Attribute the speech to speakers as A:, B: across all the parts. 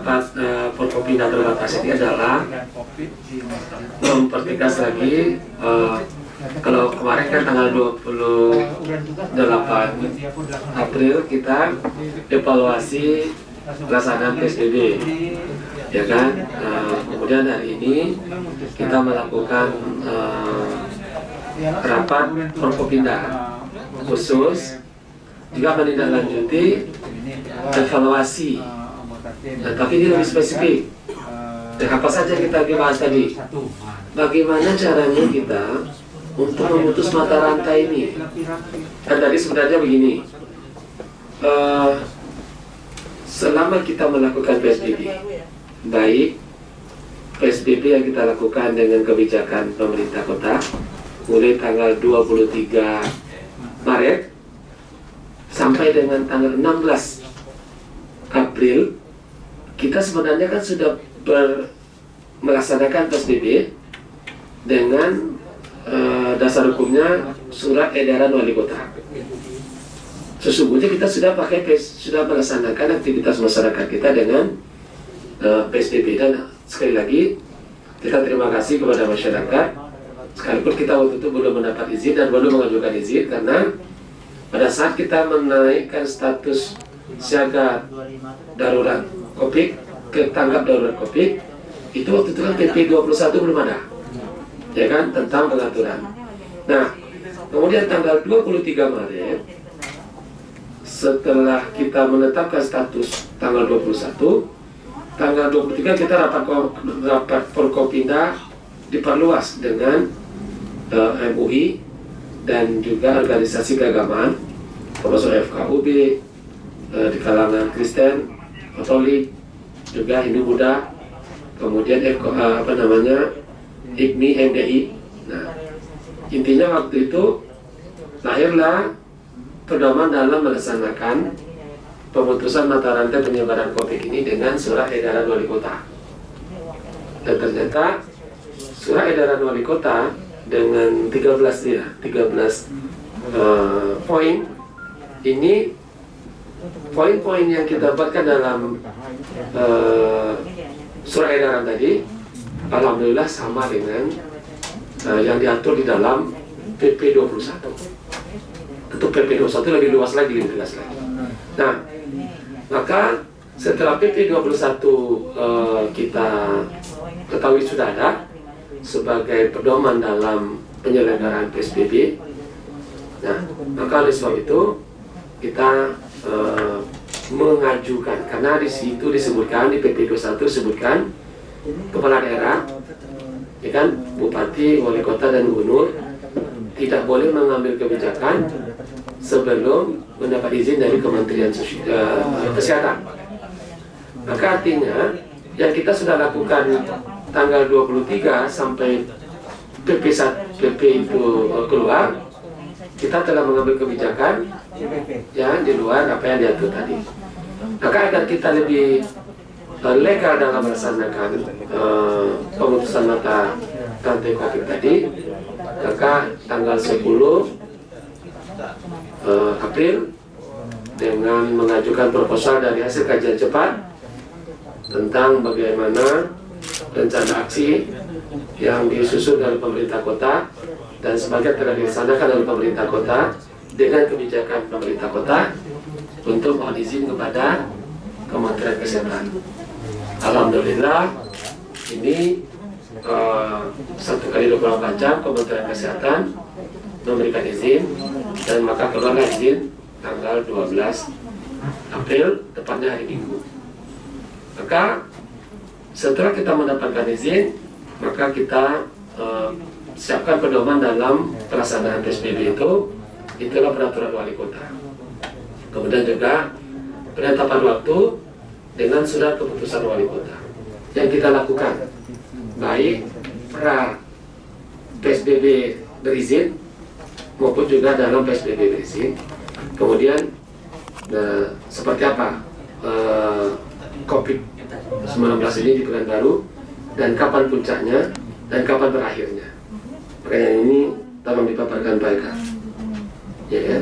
A: rapat Forkopimda terbatas ini adalah mempertegas lagi kalau kemarin kan tanggal 28 April kita evaluasi pelaksanaan PSBB, ya kan? Kemudian hari ini kita melakukan rapat Forkopimda khusus juga menindaklanjuti evaluasi. Tapi ini lebih spesifik. Dan apa saja kita bahas tadi? Bagaimana caranya kita untuk memutus mata rantai ini? Kan tadi sebenarnya begini. Selama kita melakukan PSBB, baik PSBB yang kita lakukan dengan kebijakan pemerintah kota mulai tanggal 23 Maret sampai dengan tanggal 16 April, kita sebenarnya kan sudah melaksanakan PSBB dengan dasar hukumnya surat edaran wali kota. Sesungguhnya kita sudah melaksanakan aktivitas masyarakat kita dengan PSBB, dan sekali lagi kita terima kasih kepada masyarakat, sekalipun kita waktu itu belum mendapat izin dan belum mengajukan izin, karena pada saat kita menaikkan status siaga darurat COVID ke tanggap darurat COVID, itu waktu itu kan PP 21 belum ada, ya kan, tentang pengaturan. Nah, kemudian tanggal 23 Maret setelah kita menetapkan status tanggal 21, tanggal 23 kita rapat Forkopimda diperluas dengan MUI dan juga organisasi keagamaan, termasuk FKUB, di kalangan Kristen, Katolik, juga Hindu Buddha, kemudian IKMI, MDI. Nah, intinya waktu itu lahirlah pedoman dalam melaksanakan pemutusan mata rantai penyebaran COVID ini dengan surat edaran wali kota. Dan ternyata surat edaran wali kota dengan 13 poin ini, poin-poin yang kita dapatkan dalam surat edaran tadi, alhamdulillah sama dengan yang diatur di dalam PP 21. Tentu PP 21 lebih luas lagi, lebih tegas lagi. Nah, maka setelah PP 21 kita ketahui sudah ada sebagai pedoman dalam penyelenggaraan PSBB, nah, maka oleh sebab itu kita mengajukan, karena di situ disebutkan, di PP 21 disebutkan kepala daerah, ya kan, bupati, wali kota dan gubernur tidak boleh mengambil kebijakan sebelum mendapat izin dari Kementerian Kesehatan. Maka artinya yang kita sudah lakukan tanggal 23 sampai PP itu keluar, kita telah mengambil kebijakan ya di luar apa yang diatur tadi. Maka agar kita lebih legal dalam melaksanakan pemutusan mata rantai COVID tadi, maka tanggal 10 April dengan mengajukan proposal dari hasil kajian cepat tentang bagaimana rencana aksi yang disusun dari pemerintah kota dan sebagian telah dilaksanakan oleh pemerintah kota dengan kebijakan pemerintah kota untuk mohon izin kepada Kementerian Kesehatan. Alhamdulillah ini 1 kali 24 jam Kementerian Kesehatan memberikan izin, dan maka keluarlah izin tanggal 12 April, tepatnya hari Minggu. Maka setelah kita mendapatkan izin, maka kita siapkan pedoman dalam pelaksanaan PSBB itu, itulah peraturan wali kota. Kemudian juga penetapan waktu dengan surat keputusan wali kota yang kita lakukan, baik pra PSBB berizin maupun juga dalam PSBB berizin. Kemudian seperti apa COVID-19 ini di Pekanbaru, dan kapan puncaknya dan kapan berakhirnya. Makanya ini tolong dipaparkan baik, ya, ya.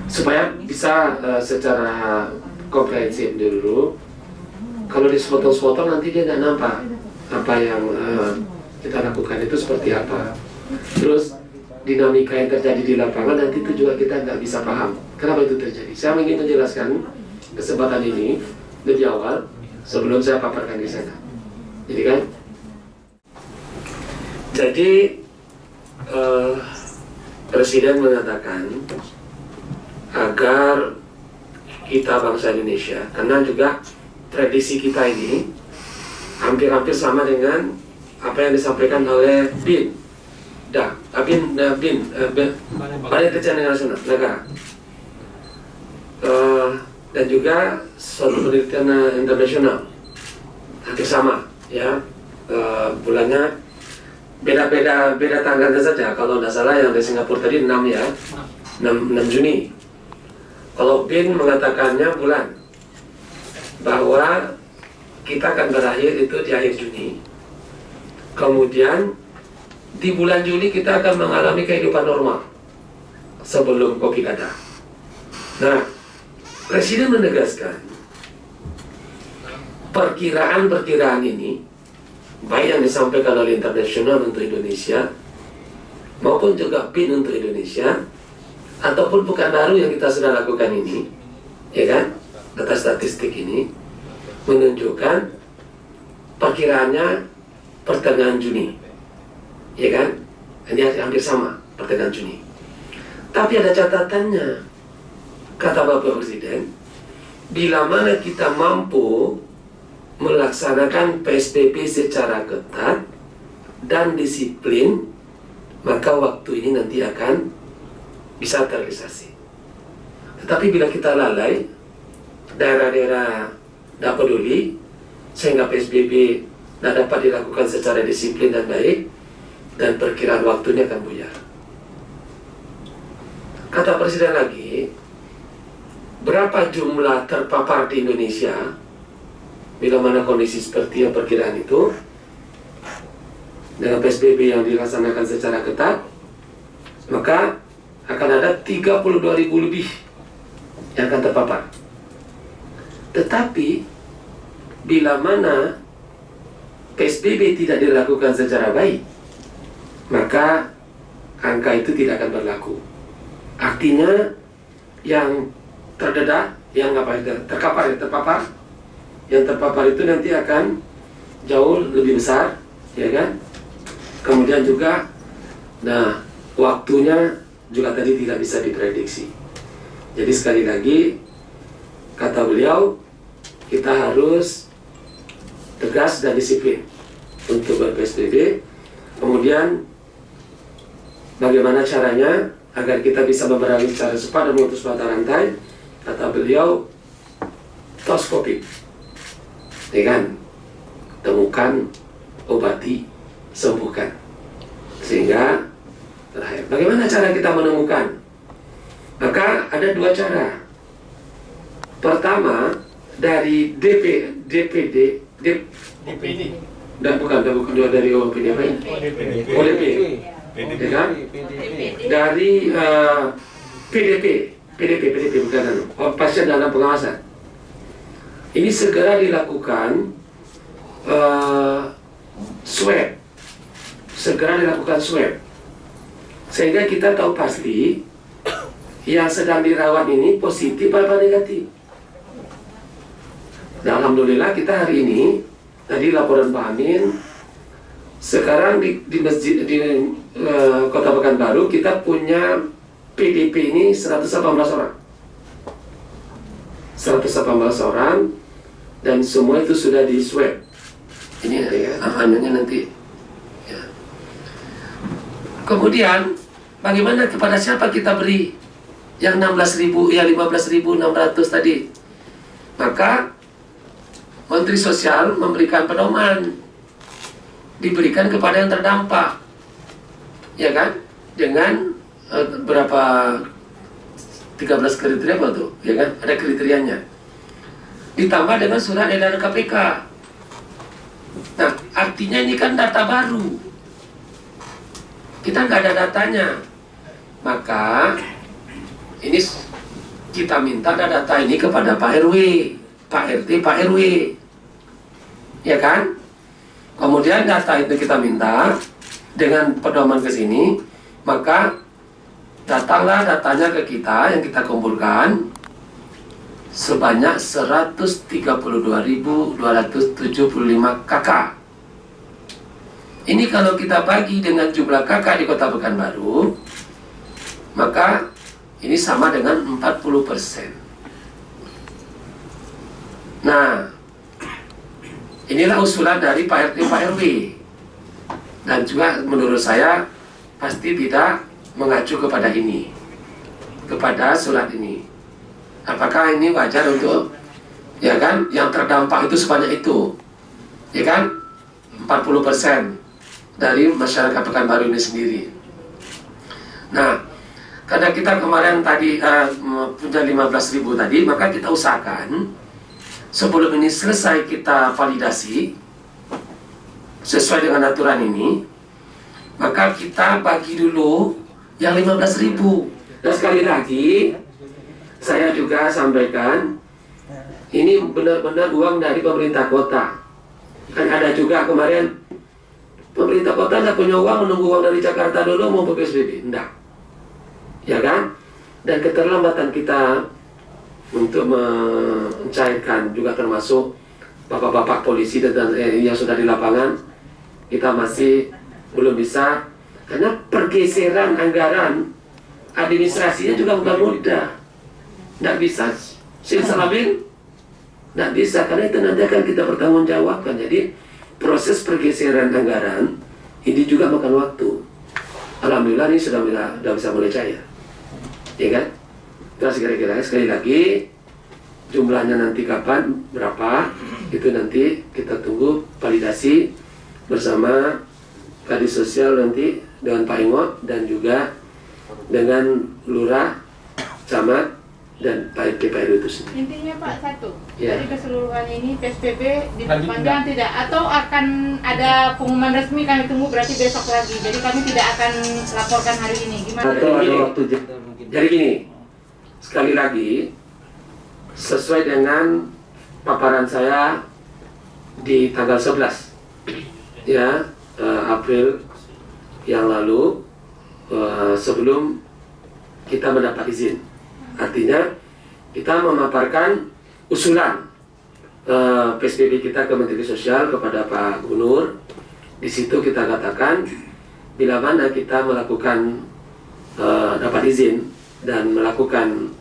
A: Supaya bisa secara komprehensif dulu. Kalau disepotong-sepotong nanti dia nggak nampak apa yang kita lakukan itu seperti apa. Terus dinamika yang terjadi di lapangan nanti itu juga kita nggak bisa paham kenapa itu terjadi. Saya ingin menjelaskan kesempatan ini lebih awal sebelum saya paparkan di sana. Jadi Presiden mengatakan agar kita bangsa Indonesia, karena juga tradisi kita ini hampir-hampir sama dengan apa yang disampaikan oleh BIN, Badan Intelijen Nasional Negara, dan juga suatu penelitian internasional hampir sama, ya. Bulannya beda tanggalnya saja. Kalau tidak salah yang di Singapura tadi 6 ya, 6 Juni. Kalau BIN mengatakannya bulan, bahwa kita akan berakhir itu di akhir Juni. Kemudian di bulan Juli kita akan mengalami kehidupan normal sebelum Covid ada. Nah, Presiden menegaskan perkiraan ini baik yang disampaikan oleh internasional untuk Indonesia maupun juga BIN untuk Indonesia ataupun Pekanbaru yang kita sudah lakukan ini, ya kan, data statistik ini menunjukkan perkiraannya pertengahan Juni, ya kan, ini hampir sama pertengahan Juni. Tapi ada catatannya, kata Bapak Presiden, bila mana kita mampu melaksanakan PSBB secara ketat dan disiplin, maka waktu ini nanti akan bisa terrealisasi. Tetapi bila kita lalai, daerah-daerah tidak peduli, sehingga PSBB tidak dapat dilakukan secara disiplin dan baik, dan perkiraan waktunya akan buyar. Kata Presiden lagi, berapa jumlah terpapar di Indonesia bila mana kondisi seperti yang perkiraan itu, dengan PSBB yang dilaksanakan secara ketat, maka akan ada 32.000 lebih yang akan terpapar. Tetapi bila mana PSBB tidak dilakukan secara baik, maka angka itu tidak akan berlaku. Artinya yang terdedah, yang terpapar itu nanti akan jauh lebih besar, ya kan? Kemudian juga, nah, waktunya juga tadi tidak bisa diprediksi. Jadi sekali lagi, kata beliau, kita harus tegas dan disiplin untuk ber-PSBB. Kemudian bagaimana caranya agar kita bisa memberangi secara cepat dan memutus mata rantai? Kata beliau, tos Covid, ya kan? Temukan, obati, sembuhkan. Sehingga terakhir, bagaimana cara kita menemukan? Maka ada 2 cara. Pertama, dari DPD. Dan bukan dari OPD apa ini? ODP, ya kan? Dari PDP bukan pasien dalam pengawasan. Ini segera dilakukan swab, sehingga kita tahu pasti yang sedang dirawat ini positif apa negatif. Nah, alhamdulillah kita hari ini, tadi laporan Pak Amin, sekarang di masjid di Kota Pekanbaru kita punya PDP ini 118 orang. 118 orang, dan semua itu sudah di swab. Ini ya, anunya nanti. Ya. Kemudian bagaimana, kepada siapa kita beri yang 16.000, ya 15.600 tadi? Maka Menteri Sosial memberikan pedoman, diberikan kepada yang terdampak, ya kan? Dengan berapa 13 kriteria apa tuh, ya kan? Ada kriterianya. Ditambah dengan surat edaran KPK. Nah, artinya ini kan data baru. Kita nggak ada datanya. Maka ini kita minta data ini kepada Pak RW, Pak RT, Pak RW, ya kan? Kemudian data itu kita minta dengan pedoman ke sini, maka datanglah datanya ke kita yang kita kumpulkan sebanyak 132.275 KK. Ini kalau kita bagi dengan jumlah KK di Kota Pekanbaru, maka ini sama dengan 40%. Nah, inilah usulan dari Pak RT, Pak RW. Dan juga menurut saya pasti tidak mengacu kepada ini, kepada surat ini. Apakah ini wajar untuk, ya kan, yang terdampak itu sebanyak itu, ya kan, 40% dari masyarakat Pekanbaru ini sendiri. Nah, karena kita kemarin tadi punya 15.000 tadi, maka kita usahakan sebelum ini selesai kita validasi sesuai dengan aturan ini, maka kita bagi dulu yang 15.000. Dan sekali lagi saya juga sampaikan, ini benar-benar uang dari pemerintah kota. Kan ada juga kemarin pemerintah kota tidak punya uang, menunggu uang dari Jakarta dulu mau PSBB, enggak, ya kan? Dan keterlambatan kita untuk mencairkan juga termasuk bapak-bapak polisi dan yang sudah di lapangan, kita masih belum bisa, karena pergeseran anggaran administrasinya juga bukan mudah. Tidak bisa silsalabil, tidak bisa, karena itu nanti akan kita pertanggungjawabkan. Jadi proses pergeseran anggaran ini juga makan waktu. Alhamdulillah ini sudah bisa mulai cair, ya kan? Terus kira-kira sekali lagi jumlahnya nanti kapan, berapa, itu nanti kita tunggu validasi bersama Kadis Sosial nanti dengan Pak Ingot dan juga dengan Lurah, Camat, dan Pak RT, Pak RW itu sendiri.
B: Intinya Pak, satu,
A: ya,
B: dari keseluruhan ini PSBB diperpanjang tidak, atau akan ada pengumuman resmi kami tunggu berarti besok lagi, jadi kami tidak akan laporkan hari ini, gimana?
A: Atau ada waktu. Jadi gini, sekali lagi sesuai dengan paparan saya di tanggal 11 ya, April yang lalu, sebelum kita mendapat izin. Artinya kita memaparkan usulan PSBB kita ke Menteri Sosial kepada Pak Gubernur. Di situ kita katakan bila mana kita melakukan dapat izin dan melakukan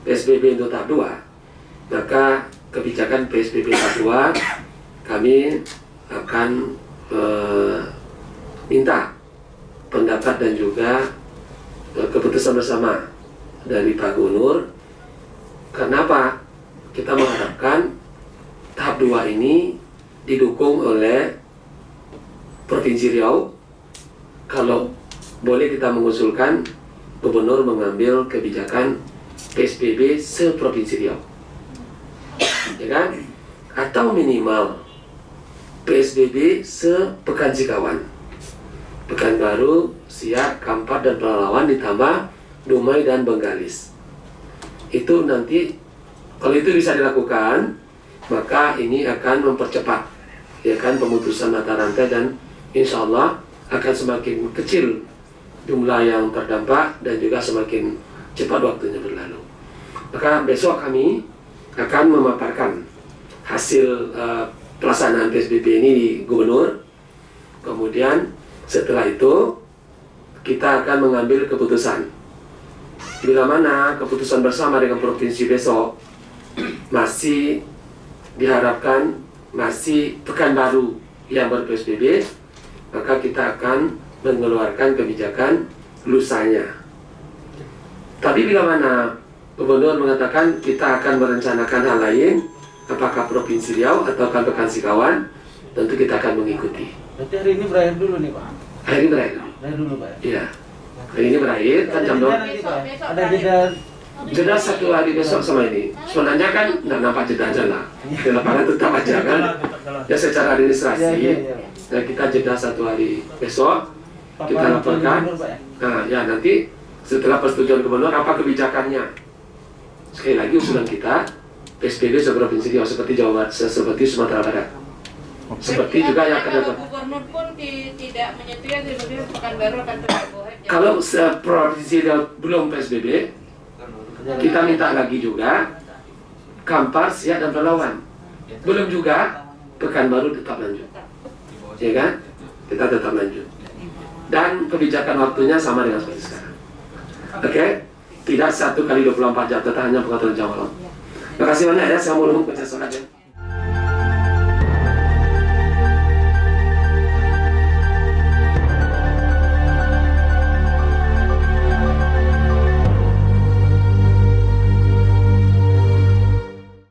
A: PSBB untuk tahap 2, maka kebijakan PSBB tahap 2 kami akan minta pendapat dan juga keputusan bersama dari Pak Gubernur. Kenapa? Kita mengharapkan tahap 2 ini didukung oleh Provinsi Riau. Kalau boleh kita mengusulkan Gubernur mengambil kebijakan PSBB se-Provinsi Riau, ya kan? Atau minimal PSBB se-Pekan Sikawan, Pekanbaru, Siak, Kampar, dan Pelalawan ditambah Dumai dan Bengkalis. Itu nanti kalau itu bisa dilakukan, maka ini akan mempercepat, ya kan, pemutusan mata rantai, dan insya Allah akan semakin kecil jumlah yang terdampak dan juga semakin cepat waktunya berlalu. Maka besok kami akan memaparkan hasil pelaksanaan PSBB ini di Gubernur. Kemudian setelah itu kita akan mengambil keputusan. Bila mana keputusan bersama dengan provinsi besok masih diharapkan masih Pekanbaru yang ber-PSBB, maka kita akan mengeluarkan kebijakan lusanya. Tapi bila mana Gubernur mengatakan kita akan merencanakan hal lain, apakah Provinsi Riau atau Pekan Sikawan, tentu kita akan mengikuti.
C: Berarti hari ini berakhir dulu nih Pak?
A: Hari ini berakhir.
C: Berakhir dulu Pak?
A: Iya. Hari ini berakhir, kan jam 2.
C: Ada
A: Jeda 1 hari besok sama ini. Sebenarnya kan nggak nampak jeda aja lah. Di lapangan tetap aja kan. Ya secara administrasi. Nah kita jeda 1 hari besok. Kita laporkan. Nah ya nanti setelah persetujuan Gubernur apa kebijakannya. Sekali lagi usulan kita PSBB seprovinsi Riau seperti Jawa Barat, seperti Sumatera Barat. Seperti juga yang akan
B: kalau gubernur pun tidak menyetujui, tiba-tiba Pekanbaru akan terganggu.
A: Kalau provinsi Riau belum PSBB, kita minta lagi juga Kampar, Siak, dan Palawan. Belum juga, Pekanbaru tetap lanjut. Ya kan? Kita tetap lanjut. Dan kebijakan waktunya sama dengan seperti sekarang. Oke? Tidak 1 kali 24 jam, tetap hanya pengaturan jam malam. Terima kasih banyak ya, saya mau nunggu baca surat ya.